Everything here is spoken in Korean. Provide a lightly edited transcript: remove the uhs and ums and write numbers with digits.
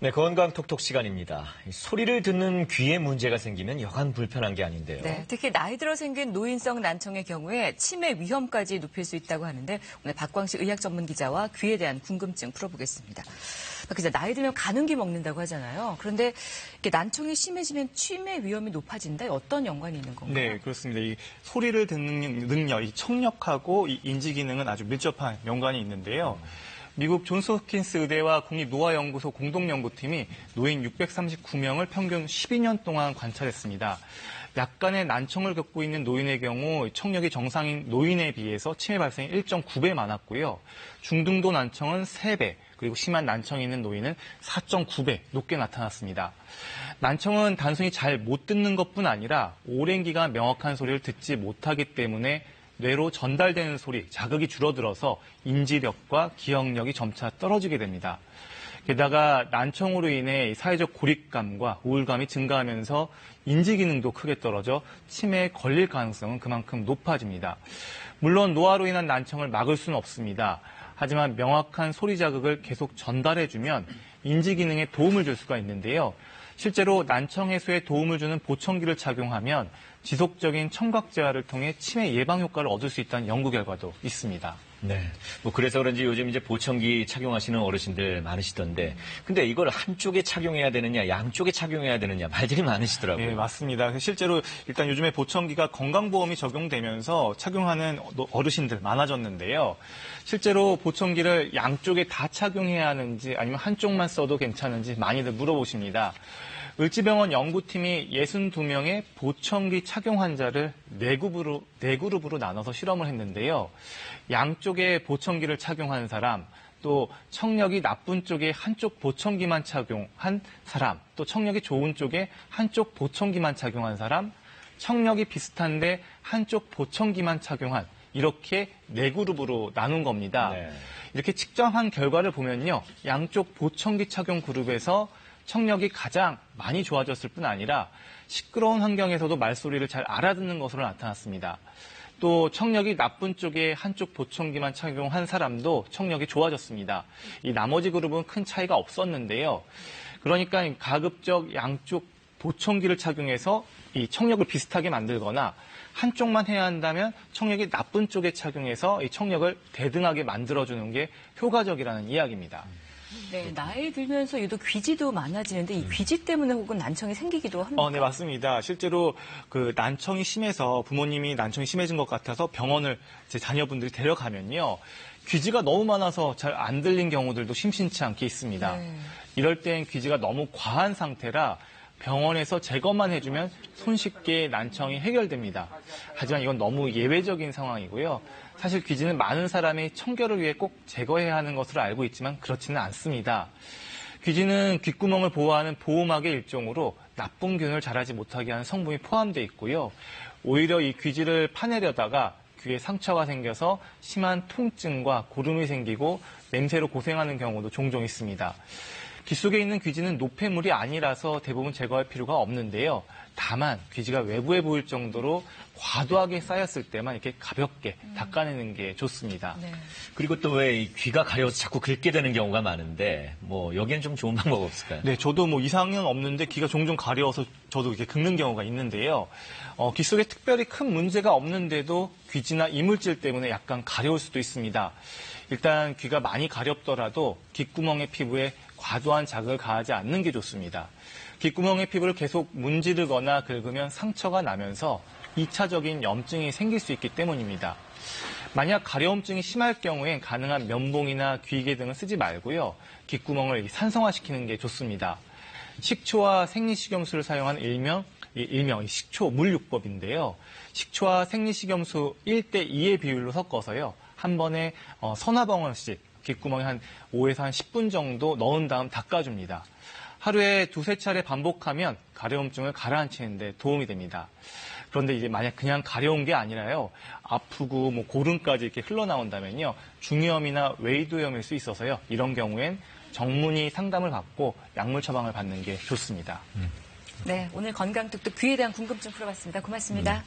네, 건강 톡톡 시간입니다. 소리를 듣는 귀에 문제가 생기면 여간 불편한 게 아닌데요. 네, 특히 나이 들어 생긴 노인성 난청의 경우에 치매 위험까지 높일 수 있다고 하는데 오늘 박광식 의학 전문 기자와 귀에 대한 궁금증 풀어보겠습니다. 박 기자, 나이 들면 가는 기 먹는다고 하잖아요. 그런데 이렇게 난청이 심해지면 치매 위험이 높아진다. 어떤 연관이 있는 건가요? 네, 그렇습니다. 이 소리를 듣는 능력, 이 청력하고 이 인지 기능은 아주 밀접한 연관이 있는데요. 미국 존스홉킨스 의대와 국립노화연구소 공동연구팀이 노인 639명을 평균 12년 동안 관찰했습니다. 약간의 난청을 겪고 있는 노인의 경우 청력이 정상인 노인에 비해서 치매 발생이 1.9배 많았고요. 중등도 난청은 3배, 그리고 심한 난청이 있는 노인은 4.9배 높게 나타났습니다. 난청은 단순히 잘 못 듣는 것뿐 아니라 오랜 기간 명확한 소리를 듣지 못하기 때문에 뇌로 전달되는 소리, 자극이 줄어들어서 인지력과 기억력이 점차 떨어지게 됩니다. 게다가 난청으로 인해 사회적 고립감과 우울감이 증가하면서 인지 기능도 크게 떨어져 치매에 걸릴 가능성은 그만큼 높아집니다. 물론 노화로 인한 난청을 막을 수는 없습니다. 하지만 명확한 소리 자극을 계속 전달해주면 인지 기능에 도움을 줄 수가 있는데요. 실제로 난청 해소에 도움을 주는 보청기를 착용하면 지속적인 청각 재활을 통해 치매 예방 효과를 얻을 수 있다는 연구 결과도 있습니다. 네. 뭐 그래서 그런지 요즘 이제 보청기 착용하시는 어르신들 많으시던데, 근데 이걸 한쪽에 착용해야 되느냐, 양쪽에 착용해야 되느냐 말들이 많으시더라고요. 네, 맞습니다. 실제로 일단 요즘에 보청기가 건강보험이 적용되면서 착용하는 어르신들 많아졌는데요. 실제로 보청기를 양쪽에 다 착용해야 하는지 아니면 한쪽만 써도 괜찮은지 많이들 물어보십니다. 을지병원 연구팀이 62명의 보청기 착용 환자를 4그룹으로 나눠서 실험을 했는데요. 양쪽에 보청기를 착용한 사람, 또 청력이 나쁜 쪽에 한쪽 보청기만 착용한 사람, 또 청력이 좋은 쪽에 한쪽 보청기만 착용한 사람, 청력이 비슷한데 한쪽 보청기만 착용한, 이렇게 4그룹으로 나눈 겁니다. 네. 이렇게 측정한 결과를 보면요. 양쪽 보청기 착용 그룹에서 청력이 가장 많이 좋아졌을 뿐 아니라 시끄러운 환경에서도 말소리를 잘 알아듣는 것으로 나타났습니다. 또 청력이 나쁜 쪽에 한쪽 보청기만 착용한 사람도 청력이 좋아졌습니다. 이 나머지 그룹은 큰 차이가 없었는데요. 그러니까 가급적 양쪽 보청기를 착용해서 이 청력을 비슷하게 만들거나 한쪽만 해야 한다면 청력이 나쁜 쪽에 착용해서 이 청력을 대등하게 만들어주는 게 효과적이라는 이야기입니다. 네, 나이 들면서 유독 귀지도 많아지는데 이 귀지 때문에 혹은 난청이 생기기도 합니까? 네, 맞습니다. 실제로 그 난청이 심해서 부모님이 난청이 심해진 것 같아서 병원을 제 자녀분들이 데려가면요. 귀지가 너무 많아서 잘 안 들린 경우들도 심심치 않게 있습니다. 네. 이럴 땐 귀지가 너무 과한 상태라 병원에서 제거만 해주면 손쉽게 난청이 해결됩니다. 하지만 이건 너무 예외적인 상황이고요. 사실 귀지는 많은 사람이 청결을 위해 꼭 제거해야 하는 것으로 알고 있지만 그렇지는 않습니다. 귀지는 귓구멍을 보호하는 보호막의 일종으로 나쁜 균을 자라지 못하게 하는 성분이 포함되어 있고요. 오히려 이 귀지를 파내려다가 귀에 상처가 생겨서 심한 통증과 고름이 생기고 냄새로 고생하는 경우도 종종 있습니다. 귀 속에 있는 귀지는 노폐물이 아니라서 대부분 제거할 필요가 없는데요. 다만 귀지가 외부에 보일 정도로 과도하게 쌓였을 때만 이렇게 가볍게 닦아내는 게 좋습니다. 네. 그리고 또 왜 귀가 가려워서 자꾸 긁게 되는 경우가 많은데, 뭐 여기엔 좀 좋은 방법 없을까요? 네, 저도 뭐 이상은 없는데 귀가 종종 가려워서 저도 이렇게 긁는 경우가 있는데요. 귀 속에 특별히 큰 문제가 없는데도 귀지나 이물질 때문에 약간 가려울 수도 있습니다. 일단 귀가 많이 가렵더라도 귓구멍의 피부에 과도한 자극을 가하지 않는 게 좋습니다. 귓구멍의 피부를 계속 문지르거나 긁으면 상처가 나면서 2차적인 염증이 생길 수 있기 때문입니다. 만약 가려움증이 심할 경우엔 가능한 면봉이나 귀게 등을 쓰지 말고요. 귓구멍을 산성화시키는 게 좋습니다. 식초와 생리식염수를 사용한 일명 식초 물육법인데요. 식초와 생리식염수 1:2의 비율로 섞어서요. 한 번에 서너 방울씩 귓구멍에 한 5에서 한 10분 정도 넣은 다음 닦아줍니다. 하루에 2~3차례 반복하면 가려움증을 가라앉히는 데 도움이 됩니다. 그런데 이제 만약 그냥 가려운 게 아니라요. 아프고 뭐 고름까지 이렇게 흘러나온다면요. 중이염이나 외이도염일 수 있어서요. 이런 경우엔 전문의 상담을 받고 약물 처방을 받는 게 좋습니다. 네, 오늘 건강 뚝뚝 귀에 대한 궁금증 풀어봤습니다. 고맙습니다.